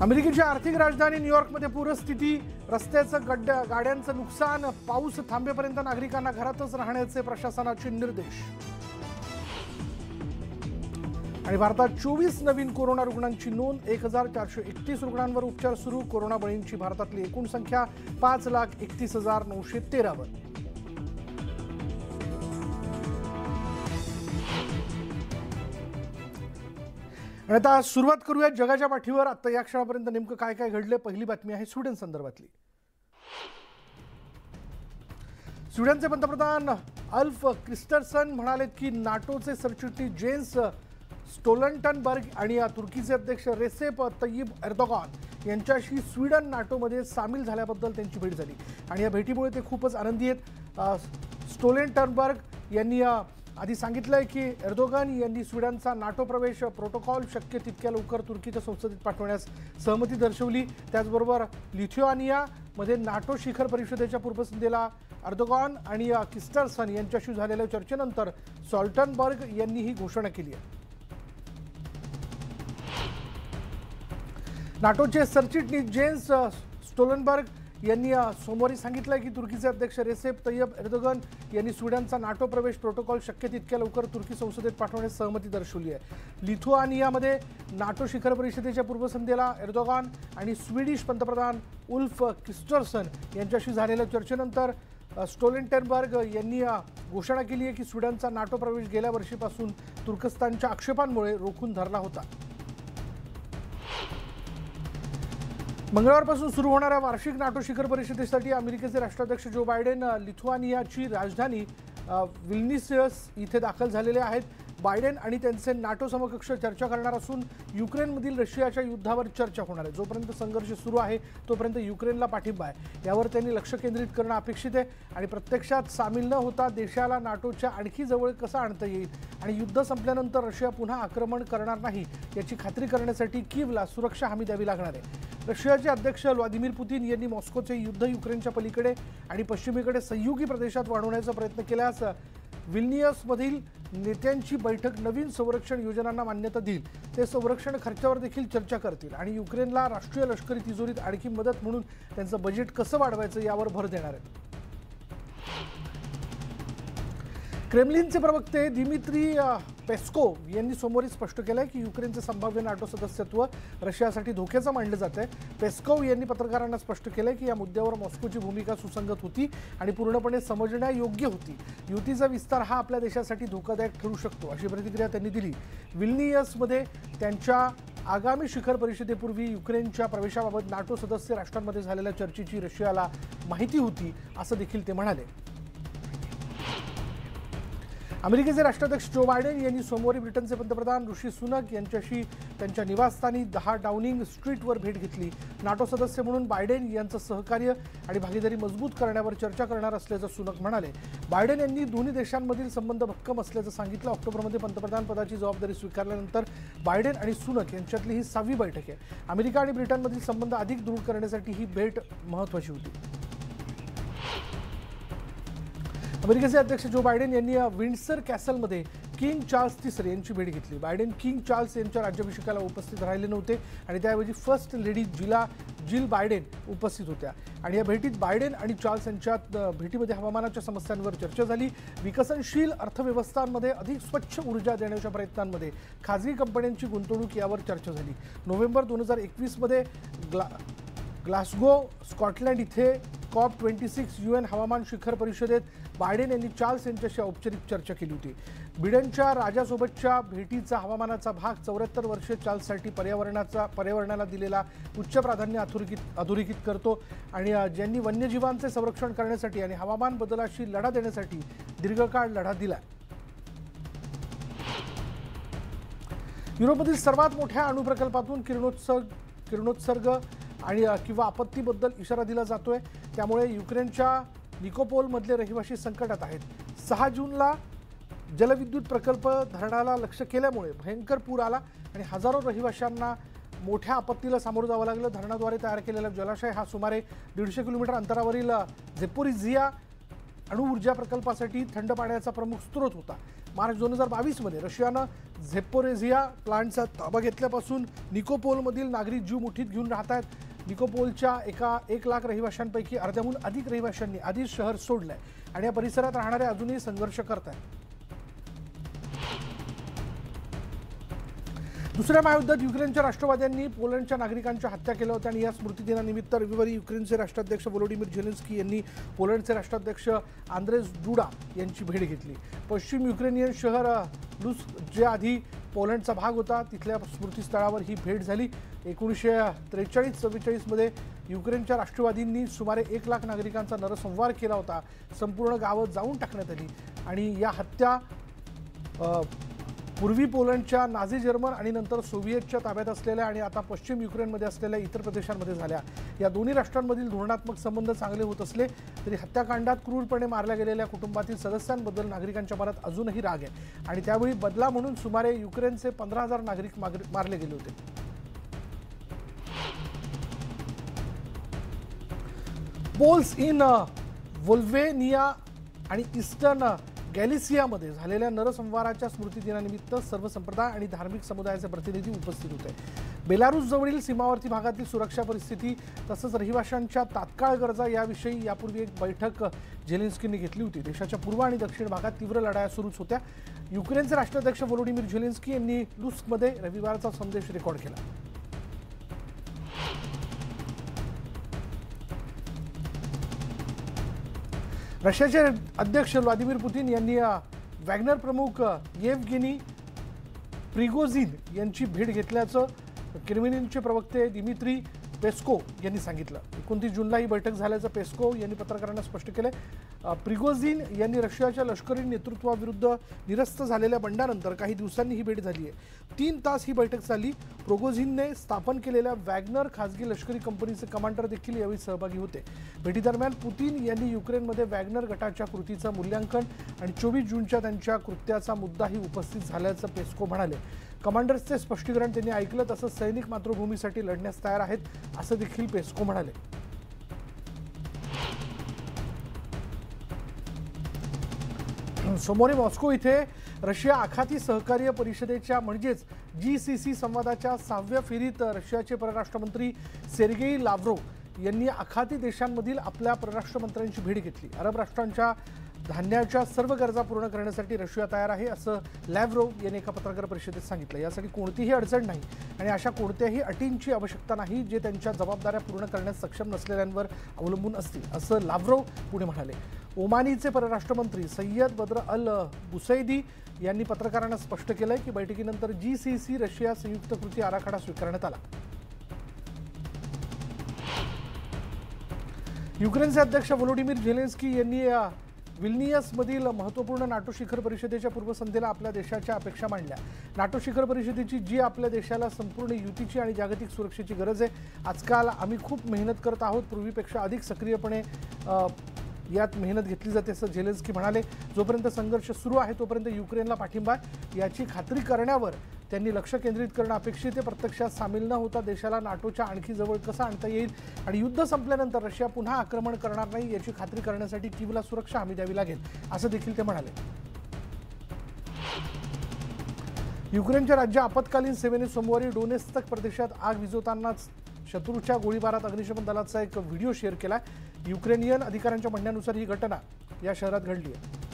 अमेरिकेची आर्थिक राजधानी न्यूयॉर्कमध्ये पूरस्थिती, रस्त्याचं गाड्यांचं नुकसान, पाऊस थांबेपर्यंत नागरिकांना घरातच राहण्याचे प्रशासनाचे निर्देश। आणि भारतात 24 नवीन कोरोना रुग्णांची नोंद, 1431 रुग्णांवर उपचार सुरू। कोरोना बळींची भारतातली एकूण संख्या 5,31,913 वर। आणि आता सुरुवात करूया जगाच्या पाठीवर आता या क्षणापर्यंत नेमकं काय काय घडले। पहिली बातमी आहे स्वीडन संदर्भातली। स्वीडनचे पंतप्रधान अल्फ क्रिस्टरसन म्हणाले की नाटोचे सरचिटणीस जेन्स स्टोलटनबर्ग आणि तुर्कीचे अध्यक्ष रेसेप तय्यिप एर्दोगान यांच्याशी स्वीडन नाटोमध्ये सामील झाल्याबद्दल त्यांची भेट झाली आणि या भेटीमुळे ते खूपच आनंदी आहेत। स्टोलटनबर्ग यांनी आधी सांगितलंय की एर्दोगान यांनी स्वीडनचा नाटो प्रवेश प्रोटोकॉल शक्य तितक्या लवकर तुर्कीच्या संसदेत पाठवण्यास सहमती दर्शवली। त्याचबरोबर लिथुआनियामध्ये नाटो शिखर परिषदेच्या पूर्वसंध्येला एर्दोगान आणि क्रिस्टरसन यांच्याशी झालेल्या चर्चेनंतर स्टोल्टनबर्ग यांनी ही घोषणा केली आहे। नाटोचे सरचिटणीस जेन्स स्टोलटनबर्ग यांनी सोमवारी सांगितलं की तुर्कीचे अध्यक्ष रेसेप तय्यप एर्दोगान यांनी स्वीडनचा नाटो प्रवेश प्रोटोकॉल शक्य तितक्या लवकर तुर्की संसदेत पाठवण्यास सहमती दर्शवली आहे। लिथुआनियामध्ये नाटो शिखर परिषदेच्या पूर्वसंध्येला एर्दोगान आणि स्वीडिश पंतप्रधान उल्फ क्रिस्टरसन यांच्याशी झालेल्या चर्चेनंतर स्टोलटनबर्ग यांनी घोषणा केली आहे की स्वीडनचा नाटो प्रवेश गेल्या वर्षीपासून तुर्कस्तानच्या आक्षेपांमुळे रोखून धरला होता। मंगळवारपासून सुरू होणाऱ्या वार्षिक नाटो शिखर परिषदेसाठी अमेरिकेचे राष्ट्राध्यक्ष जो बायडेन लिथुआनियाची राजधानी विल्नियस इथे दाखल झालेले आहेत। बायडेन आणि त्यांचे नाटो समकक्ष चर्चा करणार असून युक्रेनमधील रशियाच्या युद्धावर चर्चा होणार आहे। जोपर्यंत संघर्ष सुरू आहे तोपर्यंत युक्रेनला पाठिंबा आहे यावर त्यांनी लक्ष केंद्रित करणं अपेक्षित आहे आणि प्रत्यक्षात सामील न होता देशाला नाटोच्या आणखी जवळ कसं आणता येईल आणि युद्ध संपल्यानंतर रशिया पुन्हा आक्रमण करणार नाही याची खात्री करण्यासाठी कीवला सुरक्षा हमी द्यावी लागणार आहे। रशियाचे अध्यक्ष व्लादिमीर पुतिन यांनी मॉस्कोचे युद्ध युक्रेनच्या पलीकडे आणि पश्चिमेकडे सहयोगी प्रदेशात वाढवण्याचा प्रयत्न केल्यास विल्नियसमधील नेत्यांची बैठक नवीन संरक्षण योजनांना मान्यता देईल। ते संरक्षण खर्चावर देखील चर्चा करतील आणि युक्रेनला राष्ट्रीय लष्करी तिजोरीत आणखी मदत म्हणून त्यांचं बजेट कसं वाढवायचं यावर भर देणार आहेत। क्रेमलिनचे प्रवक्ते दिमित्री पेस्कोव यांनी सोमवारी स्पष्ट केलं की युक्रेनचे संभाव्य नाटो सदस्यत्व रशियासाठी धोक्याचं मानलं जातंय। पेस्कोव यांनी पत्रकारांना स्पष्ट केलं की या मुद्द्यावर मॉस्कोची भूमिका सुसंगत होती आणि पूर्णपणे समजण्यायोग्य होती। युतीचा विस्तार हा आपल्या देशासाठी धोकादायक ठरू शकतो अशी प्रतिक्रिया त्यांनी दिली। विल्नियसमध्ये त्यांच्या आगामी शिखर परिषदेपूर्वी युक्रेनच्या प्रवेशाबाबत नाटो सदस्य राष्ट्रांमध्ये झालेल्या चर्चेची रशियाला माहिती होती असं देखील ते म्हणाले। अमेरिकेचे राष्ट्राध्यक्ष जो बायडेन यांनी सोमवारी ब्रिटनचे पंतप्रधान ऋषी सुनक यांच्याशी त्यांच्या निवासस्थानी 10 डाउनिंग स्ट्रीटवर भेट घेतली। नाटो सदस्य म्हणून बायडेन यांचं सहकार्य आणि भागीदारी मजबूत करण्यावर चर्चा करणार असल्याचं सुनक म्हणाले। बायडेन यांनी दोन्ही देशांमधील संबंध भक्कम असल्याचं सांगितलं। ऑक्टोबरमध्ये पंतप्रधान पदाची जबाबदारी स्वीकारल्यानंतर बायडेन आणि सुनक यांच्यातली ही 6वी बैठक आहे। अमेरिका आणि ब्रिटनमधील संबंध अधिक दृढ करण्यासाठी ही भेट महत्त्वाची होती। अमेरिकेचे अध्यक्ष जो बायडेन यांनी विंडसर कॅसलमध्ये किंग चार्ल्स तिसरे यांची भेट घेतली। बायडेन किंग चार्ल्स यांच्या राज्याभिषेकाला उपस्थित राहिले नव्हते आणि त्याऐवजी फर्स्ट लेडी जिल बायडेन उपस्थित होत्या आणि या भेटीत बायडेन आणि चार्ल्स यांच्यात भेटीमध्ये हवामानाच्या समस्यांवर चर्चा झाली। विकसनशील अर्थव्यवस्थांमध्ये अधिक स्वच्छ ऊर्जा देण्याच्या प्रयत्नांमध्ये खाजगी कंपन्यांची गुंतवणूक यावर चर्चा झाली। नोव्हेंबर 2021 मध्ये ग्लासगो स्कॉटलंड इथे COP26 UN हवामान शिखर परिषदेत बायडेन यांनी चार्ल्स यांच्याशी औपचारिक चर्चा केली होती। बिडेनच्या राजासोबतच्या भेटीचा हवामानाचा भाग 74 वर्षे चार्ल्ससाठी पर्यावरणाला दिलेला उच्च प्राधान्य अधोरेखित करतो आणि ज्यांनी वन्यजीवांचे संरक्षण करण्यासाठी आणि हवामान बदलाशी लढा देण्यासाठी दीर्घकाळ लढा दिला। युरोपमधील सर्वात मोठ्या अणुप्रकल्पातून किरणोत्सर्ग आणि किंवा आपत्तीबद्दल इशारा दिला जातोय। त्यामुळे युक्रेनच्या निकोपोलमधले रहिवासी संकटात आहेत। 6 जूनला जलविद्युत प्रकल्प धरणाला लक्ष्य केल्यामुळे भयंकर पूर आला आणि हजारो रहिवाशांना मोठ्या आपत्तीला सामोरं जावं लागलं। धरणाद्वारे तयार केलेला जलाशय हा सुमारे 150 किलोमीटर अंतरावरील झेपोरिझिया अणुऊर्जा प्रकल्पासाठी थंड पाण्याचा प्रमुख स्रोत होता। मार्च 2022 मध्ये रशियानं झेपोरेझिया प्लांटचा ताबा घेतल्यापासून निकोपोलमधील नागरिक जीव मुठीत घेऊन राहत आहेत। निकोपोलच्या 1 लाख रहिवाशांपैकी अर्ध्याहून अधिक रहिवाशांनी आधीच शहर सोडलंय आणि या परिसरात राहणारे अजूनही संघर्ष करत आहेत। दुसऱ्या महायुद्धात युक्रेनच्या राष्ट्रवाद्यांनी पोलंडच्या नागरिकांच्या हत्या केल्या होत्या आणि या स्मृतिदिनानिमित्त रविवारी युक्रेनचे राष्ट्राध्यक्ष व्लोदिमीर झेलेन्स्की यांनी पोलंडचे राष्ट्राध्यक्ष आंद्रेज दुडा यांची भेट घेतली। पश्चिम युक्रेनियन शहर लुस्क जे आधी पोलंडचा भाग होता तिथल्या स्मृतीस्थळावर ही भेट झाली। 1943-44 मध्ये युक्रेनच्या राष्ट्रवादींनी सुमारे 1 लाख नागरिकांचा नरसंहार केला होता। संपूर्ण गावं जाळून टाकण्यात आली आणि या हत्या पूर्वी पोलंडच्या नाझी जर्मन आणि नंतर सोव्हिएतच्या ताब्यात असलेल्या आणि आता पश्चिम युक्रेनमध्ये असलेल्या इतर प्रदेशांमध्ये झाल्या। या दोन्ही राष्ट्रांमधील धोरणात्मक संबंध चांगले होत असले तरी हत्याकांडात क्रूरपणे मारल्या गेलेल्या कुटुंबातील सदस्यांबद्दल नागरिकांच्या मनात अजूनही राग आहे आणि त्यावेळी बदला म्हणून सुमारे युक्रेनचे 15,000 नागरिक मारले गेले होते। पोल्स इन वोल्वेनिया आणि ईस्टर्न गॅलिसियामध्ये झालेल्या नरसंहाराच्या स्मृतिदिनानिमित्त सर्व संप्रदाय आणि धार्मिक समुदायाचे प्रतिनिधी उपस्थित होते। बेलारूस जवळील सीमावर्ती भागातील सुरक्षा परिस्थिती तसंच रहिवाशांच्या तात्काळ गरजा याविषयी यापूर्वी एक बैठक झेलेन्स्कींनी घेतली होती। देशाच्या पूर्व आणि दक्षिण भागात तीव्र लढाया सुरूच होत्या। युक्रेनचे राष्ट्राध्यक्ष व्लोदिमीर झेलेन्स्की यांनी लुस्कमध्ये रविवारचा संदेश रेकॉर्ड केला। रशियाचे अध्यक्ष व्लादिमीर पुतिन यांनी वॅग्नर प्रमुख येवगेनी प्रिगोझिन यांची भेट घेतल्याचं क्रेमलिनचे प्रवक्ते दिमित्री पेस्कोव यांनी सांगितलं। 29 जूनला ही बैठक झाल्याचं पेस्कोव यांनी पत्रकारांना स्पष्ट केलं। प्रिगोझिन यांनी रशियाच्या लष्करी नेतृत्वाविरुद्ध निरस्त झालेल्या बंडानंतर काही दिवसांनी ही भेट झाली आहे। 3 तास ही बैठक चालली। प्रिगोझिनने स्थापन केलेल्या वॅग्नर खासगी लष्करी कंपनीचे कमांडर देखील यावेळी सहभागी होते। भेटीदरम्यान पुतिन यांनी युक्रेनमध्ये वॅग्नर गटाच्या कृतीचं मूल्यांकन आणि 24 जूनच्या त्यांच्या कृत्याचा मुद्दाही उपस्थित झाल्याचं पेस्कोव म्हणाले। कमांडर्सचे स्पष्टीकरण त्यांनी ऐकलं तसंच सैनिक मातृभूमीसाठी लढण्यास तयार आहेत असं देखील पेस्कोव म्हणाले। सोमवारी मॉस्को इथे रशिया आखाती सहकार्य परिषदेच्या म्हणजेच GCC संवादाच्या 6व्या फेरीत रशियाचे परराष्ट्रमंत्री सेर्गेई लाव्रोव्ह यांनी आखाती देशांमधील आपल्या परराष्ट्रमंत्र्यांची भेट घेतली। अरब राष्ट्रांच्या धान्याच्या सर्व गरजा पूर्ण करण्यासाठी रशिया तयार आहे असं लॅव्रोव्ह यांनी एका पत्रकार परिषदेत सांगितलं। यासाठी कोणतीही अडचण नाही आणि अशा कोणत्याही अटींची आवश्यकता नाही जे त्यांच्या जबाबदाऱ्या पूर्ण करण्यास सक्षम नसलेल्यांवर अवलंबून असतील असं लाव्रोव्ह पुढे म्हणाले। ओमानीचे परराष्ट्रमंत्री सय्यद बद्र अल बुसैदी यांनी पत्रकारांना स्पष्ट केलंय की बैठकीनंतर GCC रशिया संयुक्त कृती आराखडा स्वीकारण्यात आला। युक्रेनचे अध्यक्ष व्लोदिमीर झेलेन्स्की यांनी विल्नियसमधील महत्त्वपूर्ण नाटो शिखर परिषदेच्या पूर्वसंध्येला आपल्या देशाच्या अपेक्षा मांडल्या। नाटो शिखर परिषदेची जी आपल्या देशाला संपूर्ण युतीची आणि जागतिक सुरक्षेची गरज आहे। आजकाल आम्ही खूप मेहनत करत आहोत, पूर्वीपेक्षा अधिक सक्रियपणे यात मेहनत घेतली जाते असं झेलेन्स्की म्हणाले। जोपर्यंत संघर्ष सुरू आहे तोपर्यंत युक्रेनला पाठिंबा याची खात्री करण्यावर त्यांनी लक्ष केंद्रित करणं अपेक्षित आहे। प्रत्यक्षात सामील न होता देशाला नाटोच्या आणखी जवळ कसं आणता येईल आणि युद्ध संपल्यानंतर रशिया पुन्हा आक्रमण करणार नाही याची खात्री करण्यासाठी कीवला सुरक्षा हमी द्यावी लागेल असं देखील ते म्हणाले। युक्रेनच्या राज्य आपत्कालीन सेवेने सोमवारी डोनेत्स्क प्रदेशात आग विझवतानाच शत्रूच्या गोळीबारात अग्निशमन दलाचा एक व्हिडिओ शेअर केला। युक्रेनियन अधिकाऱ्यांच्या म्हणण्यानुसार ही घटना या शहरात घडली आहे।